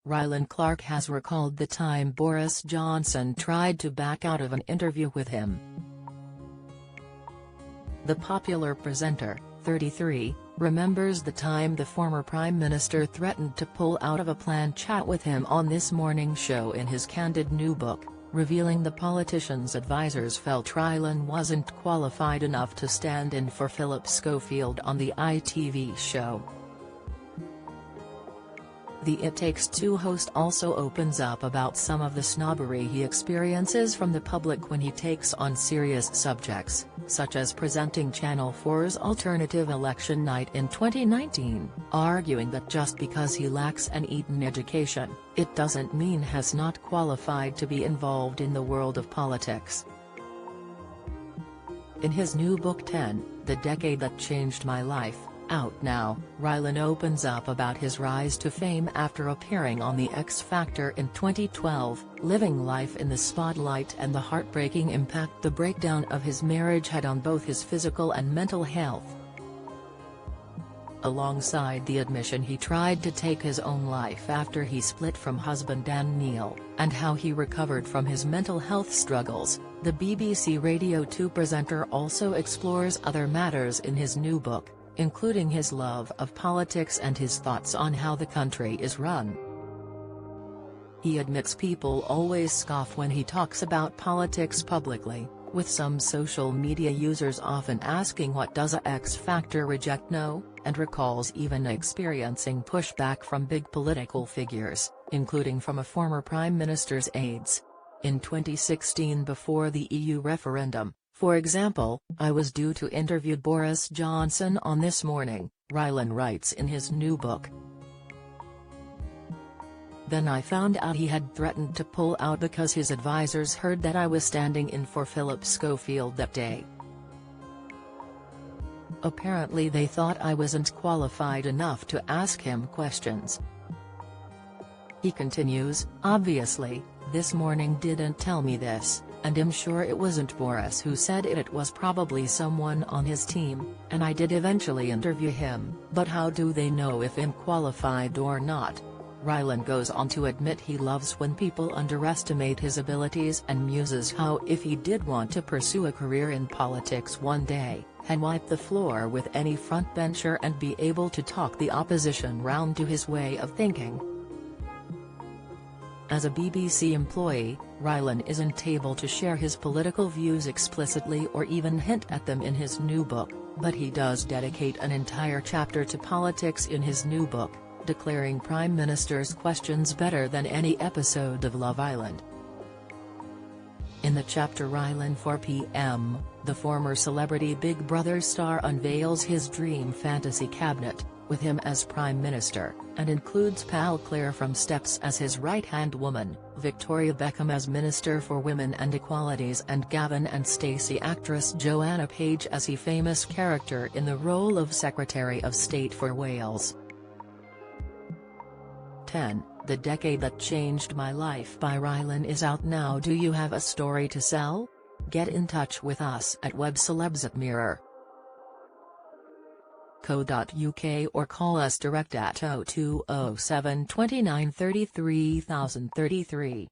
Rylan Clark has recalled the time Boris Johnson tried to back out of an interview with him. The popular presenter, 33, remembers the time the former Prime Minister threatened to pull out of a planned chat with him on This Morning show in his candid new book, revealing the politician's advisers felt Rylan wasn't qualified enough to stand in for Philip Schofield on the ITV show. The It Takes Two host also opens up about some of the snobbery he experiences from the public when he takes on serious subjects, such as presenting Channel 4's alternative election night in 2019, arguing that just because he lacks an Eton education, it doesn't mean he's not qualified to be involved in the world of politics. In his new book 10, The Decade That Changed My Life, out now, Rylan opens up about his rise to fame after appearing on The X Factor in 2012, living life in the spotlight and the heartbreaking impact the breakdown of his marriage had on both his physical and mental health. Alongside the admission he tried to take his own life after he split from husband Dan Neil, and how he recovered from his mental health struggles, the BBC Radio 2 presenter also explores other matters in his new book, including his love of politics and his thoughts on how the country is run. He admits people always scoff when he talks about politics publicly, with some social media users often asking what does a X Factor reject know, and recalls even experiencing pushback from big political figures, including from a former Prime Minister's aides. In 2016 before the EU referendum, for example, I was due to interview Boris Johnson on This Morning, Rylan writes in his new book. Then I found out he had threatened to pull out because his advisers heard that I was standing in for Philip Schofield that day. Apparently they thought I wasn't qualified enough to ask him questions. He continues, obviously, This Morning didn't tell me this, and I'm sure it wasn't Boris who said it was probably someone on his team, and I did eventually interview him, but how do they know if I'm qualified or not? Rylan goes on to admit he loves when people underestimate his abilities and muses how if he did want to pursue a career in politics one day, he'd wipe the floor with any frontbencher and be able to talk the opposition round to his way of thinking. As a BBC employee, Rylan isn't able to share his political views explicitly or even hint at them in his new book, but he does dedicate an entire chapter to politics in his new book, declaring Prime Minister's questions better than any episode of Love Island. In the chapter Rylan 4 p.m., the former celebrity Big Brother star unveils his dream fantasy cabinet, with him as Prime Minister, and includes pal Claire from Steps as his right-hand woman, Victoria Beckham as Minister for Women and Equalities and Gavin and Stacey actress Joanna Page as his famous character in the role of Secretary of State for Wales. 10. The Decade That Changed My Life by Rylan is out now. Do you have a story to sell? Get in touch with us at webcelebs@mirror.co.uk or call us direct at 0207 29 33 033.